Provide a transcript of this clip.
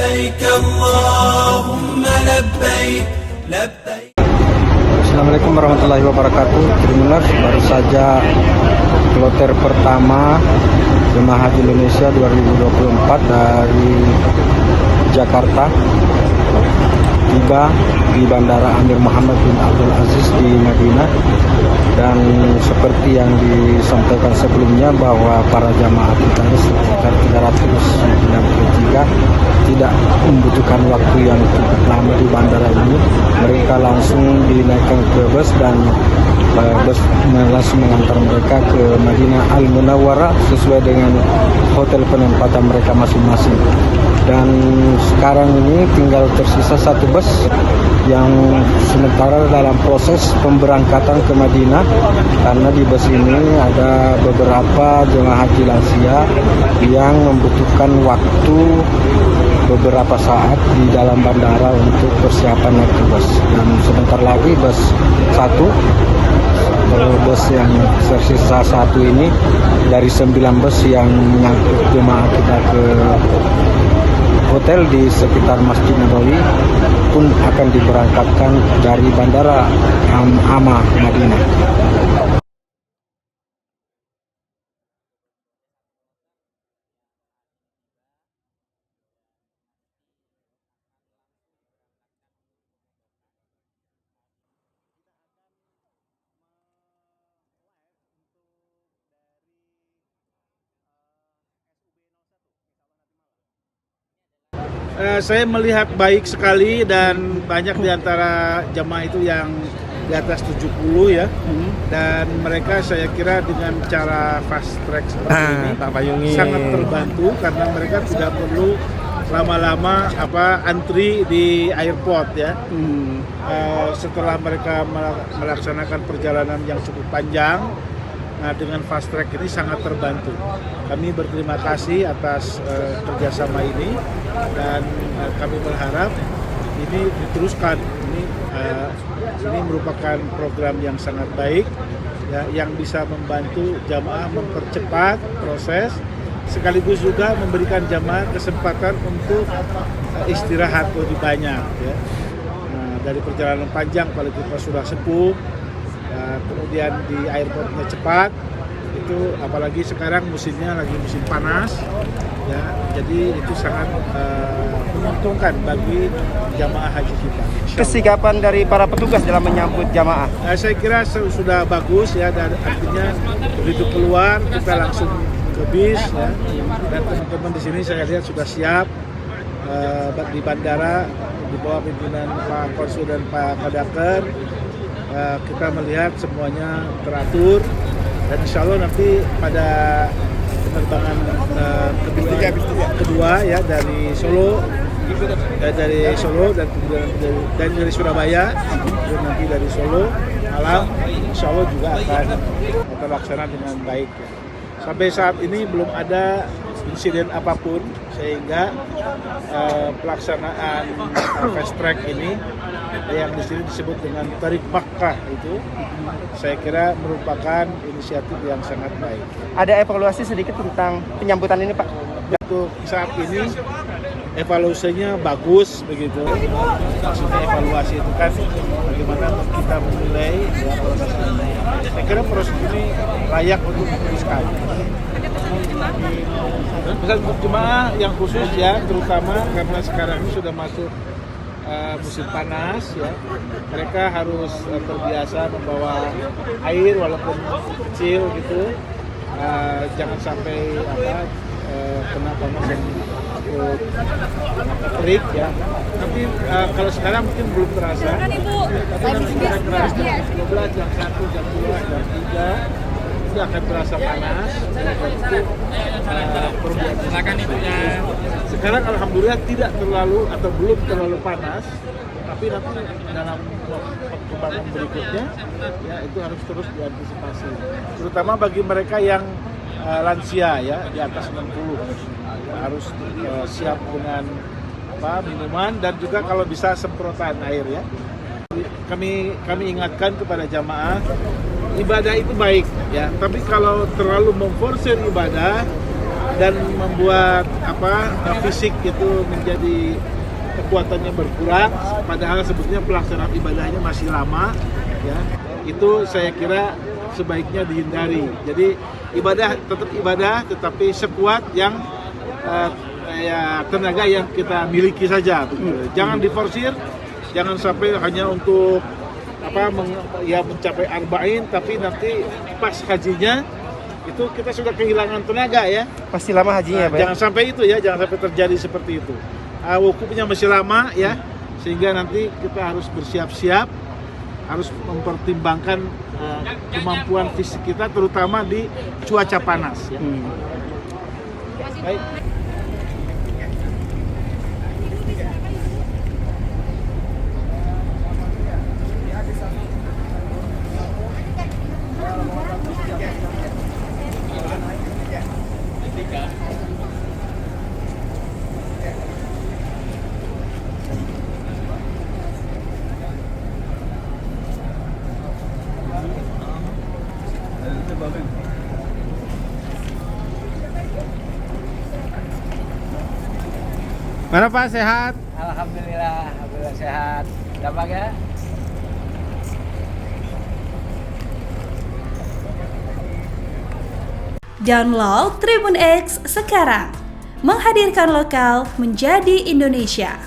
لبيك اللهم لبيك لبيك. Assalamualaikum warahmatullahi wabarakatuh. Trimulers, baru saja kloter pertama Jemaah Haji Indonesia 2024 dari Jakarta tiba di Bandara Amir Muhammad bin Abdul Aziz di Madinah. Dan seperti yang disampaikan sebelumnya bahwa para jamaah kita sekitar 393 tidak membutuhkan waktu yang cukup lama di bandara ini. Mereka langsung dinaikkan ke bus dan bus langsung mengantar mereka ke Madinah Al Munawwarah sesuai dengan hotel penempatan mereka masing-masing. Dan sekarang ini tinggal tersisa satu bus yang sementara dalam proses pemberangkatan ke Madinah, karena di bus ini ada beberapa jemaah haji lansia yang membutuhkan waktu beberapa saat di dalam bandara untuk persiapan naik ke bus. Dan sebentar lagi bus yang tersisa satu ini dari 9 bus yang mengangkut jemaah kita ke hotel di sekitar Masjid Nabawi pun akan diberangkatkan dari Bandara Amah Madinah. Saya melihat baik sekali dan banyak di antara jamaah itu yang di atas 70 ya. Dan mereka saya kira dengan cara fast track seperti ini sangat terbantu karena mereka tidak perlu lama-lama antri di airport ya. Setelah mereka melaksanakan perjalanan yang cukup panjang, dengan fast track ini sangat terbantu. Kami berterima kasih atas kerjasama ini dan kami berharap ini diteruskan. Ini merupakan program yang sangat baik ya, yang bisa membantu jamaah mempercepat proses sekaligus juga memberikan jamaah kesempatan untuk istirahat lebih banyak ya. Dari perjalanan panjang kalau kita sudah sepuh, kemudian di airportnya cepat, itu apalagi sekarang musimnya lagi musim panas ya, jadi itu sangat menguntungkan bagi jamaah haji kita. Kesigapan dari para petugas dalam menyambut jamaah? Saya kira sudah bagus ya, dan artinya begitu keluar kita langsung ke bis ya, dan teman-teman di sini saya lihat sudah siap di bandara di bawah pimpinan Pak Konsul dan Pak Kadaker. Kita melihat semuanya teratur dan insya Allah nanti pada penerbangan kedua ya dari Solo dan kemudian dari Surabaya, dan nanti dari Solo malam insya Allah juga akan terlaksana dengan baik ya. Sampai saat ini belum ada insiden apapun sehingga pelaksanaan fast track ini yang di sini disebut dengan Tarik Makkah itu saya kira merupakan inisiatif yang sangat baik. Ada evaluasi sedikit tentang penyambutan ini, Pak? Untuk saat ini evaluasinya bagus begitu. Maksudnya evaluasi itu kan bagaimana kita menilai ya, proses ini. Saya kira proses ini layak untuk diteruskan. Misal untuk jemaah yang khusus ya, terutama karena sekarang ini sudah masuk musim panas ya, mereka harus terbiasa membawa air walaupun kecil gitu, jangan sampai kena panas yang cukup terik ya. Tapi kalau sekarang mungkin belum terasa, tapi nanti kira-kira jam 12, jam 1, jam 2, jam 3 itu akan terasa panas. Sekarang alhamdulillah tidak terlalu atau belum terlalu panas, tapi nanti dalam perkembangan berikutnya ya itu harus terus diantisipasi, terutama bagi mereka yang lansia ya di atas 60 harus siap dengan minuman dan juga kalau bisa semprotan air ya. Kami ingatkan kepada jamaah, ibadah itu baik ya, tapi kalau terlalu memforsir ibadah dan membuat fisik itu menjadi kekuatannya berkurang, padahal sebetulnya pelaksanaan ibadahnya masih lama, ya. Itu saya kira sebaiknya dihindari. Jadi ibadah tetap ibadah, tetapi sekuat yang tenaga yang kita miliki saja. Jangan diforsir, jangan sampai hanya untuk mencapai arba'in, tapi nanti pas hajinya itu kita sudah kehilangan tenaga, ya. Pasti lama hajinya, Pak. Jangan sampai itu, ya, jangan sampai terjadi seperti itu. Wukufnya masih lama, ya, sehingga nanti kita harus bersiap-siap, harus mempertimbangkan kemampuan fisik kita, terutama di cuaca panas, ya. Baik. Mana Pak, sehat? Alhamdulillah sehat. Dampak ya? Download Tribun X sekarang. Menghadirkan lokal menjadi Indonesia.